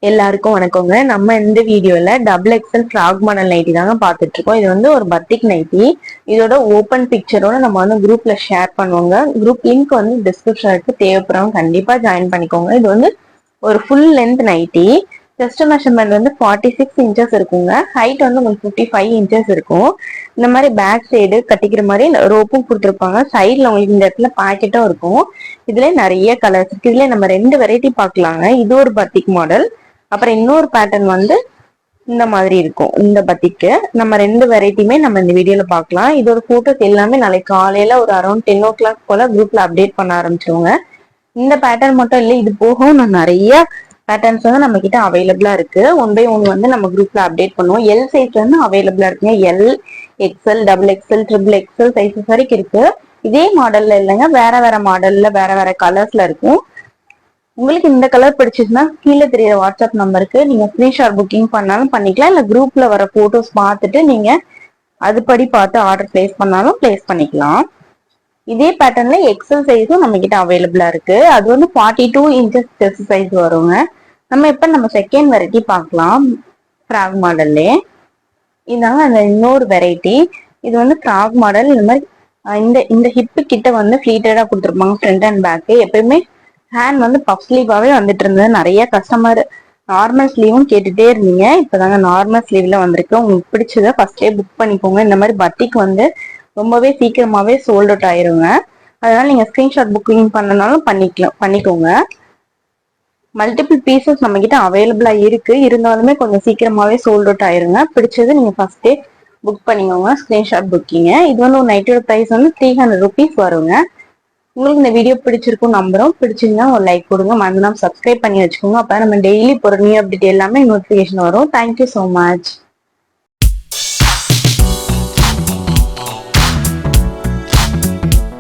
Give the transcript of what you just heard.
எல்லாருக்கும் வணக்கங்க. நம்ம இந்த வீடியோல double XL frock model nighty தாங்க பார்த்துட்டு இருக்கோம். இது வந்து ஒரு பத்திக் நைட்டி. இதோட ஓப்பன் பிக்சரோட நம்ம வந்து குரூப்ல ஷேர் பண்ணுவோங்க. குரூப் லிங்க் வந்து டிஸ்கிரிப்ஷன் இருக்கு, தேவைப்படுறவங்க கண்டிப்பா ஜாயின் பண்ணிக்கோங்க. இது வந்து ஒரு full length nighty. Chest measurement வந்து 46 இன்ச்சஸ் இருக்குங்க. ஹைட் வந்து உங்களுக்கு 55 இன்ச்சஸ் இருக்கும். இந்த மாதிரி பேக் சைடு கட்டிக்கிற மாதிரி ரோப்பும் கொடுத்துருப்பாங்க. சைட்ல உங்களுக்கு இந்த இடத்துல பாக்கெட்டும் இருக்கும். இதுல நிறைய கலர்ஸ் இருக்கு. இதுல நம்ம ரெண்டு வெரைட்டி பார்க்கலாங்க. இது ஒரு பத்திக் மாடல், அப்புறம் இன்னொரு பேட்டர்ன் வந்து இந்த மாதிரி இருக்கும். இந்த பத்திக்கு நம்ம ரெண்டு வெரைட்டியுமே நம்ம இந்த வீடியோல பார்க்கலாம். இதோட போட்டோஸ் எல்லாமே நாளைக்கு காலையில ஒரு அரௌண்ட் 10 ஓ கிளாக் போல குரூப்ல அப்டேட் பண்ண ஆரம்பிச்சிருவோங்க. இந்த பேட்டர்ன் மட்டும் இல்லை, இது போகவும் நான் நிறைய பேட்டர்ன்ஸ் வந்து நம்ம கிட்ட அவைலபிளா இருக்கு. ஒன் பை ஒன் வந்து நம்ம குரூப்ல அப்டேட் பண்ணுவோம். எல் சைஸ்ல வந்து அவைலபிளா இருக்குங்க. L, XL, double XL, triple XL sizes வரைக்கும் இருக்கு. இதே மாடல்ல இல்லைங்க, வேற வேற மாடல்ல வேற வேற கலர்ஸ்ல இருக்கும். உங்களுக்கு இந்த கலர் பிடிச்சிச்சுன்னா கீழே தெரியற வாட்ஸ்அப் நம்பருக்கு நீங்க ஸ்கிரீன்ஷாட் புக்கிங் பண்ணாலும் பண்ணிக்கலாம், இல்ல குரூப்ல வர போட்டோஸ் பார்த்துட்டு நீங்க அதுபடி பார்த்து ஆர்டர் பிளேஸ் பண்ணாலும் பிளேஸ் பண்ணிக்கலாம். இதே பேட்டர்ன்ல எக்ஸல் சைஸும் நம்ம கிட்ட அவைலபிளா இருக்கு. அது வந்து 42 இன்ச்சஸ் செஸ்ட் சைஸ் வருங்க. நம்ம செகண்ட் வெரைட்டி பார்க்கலாம். ஃப்ராக் மாடல்லே இதாங்க அந்த இன்னொரு வெரைட்டி. இது வந்து ஃப்ராக் மாடல். இந்த மாதிரி இந்த இந்த ஹிப்பு கிட்ட வந்து ஃபிளீட்டடா கொடுத்துருப்பாங்க ஃப்ரண்ட் அண்ட் பேக்கு. எப்பயுமே ஹேண்ட் வந்து பஃப் ஸ்லீவாவே வந்துட்டு இருந்தது. நிறைய கஸ்டமர் நார்மல் ஸ்லீவும் கேட்டுட்டே இருந்தீங்க. இப்பதாங்க நார்மல் ஸ்லீவ்ல வந்திருக்கு. உங்களுக்கு பிடிச்சத ஃபர்ஸ்டே புக் பண்ணிக்கோங்க. இந்த மாதிரி பத்திக்கு வந்து ரொம்பவே சீக்கிரமாவே சோல்ட் அவுட் ஆயிருங்க. அதனால நீங்க ஸ்கிரீன்ஷாட் புக்கிங் பண்ணனாலும் பண்ணிக்கோங்க. மல்டிபிள் பீசஸ் நம்ம கிட்ட அவைலபிளா இருக்கு, இருந்தாலுமே கொஞ்சம் சீக்கிரமாவே சோல்ட் அவுட் ஆயிருங்க. பிடிச்சது நீங்க ஃபர்ஸ்டே புக் பண்ணிக்கோங்க, ஸ்கிரீன்ஷாட் புக்கிங்க. இது வந்து ஒரு நைட்டோட பிரைஸ் வந்து 300 rupees வருங்க. உங்களுக்கு இந்த வீடியோ பிடிச்சிருக்கும் நம்புறோம். பிடிச்சிருந்தா ஒரு லைக் கொடுங்க, மறந்துடாம சப்ஸ்கிரைப் பண்ணி வச்சுக்கோங்க. அப்ப நம்ம டெய்லி போற நியூ அப்டேட் எல்லாமே நோட்டிபிகேஷன் வரும். Thank you so much.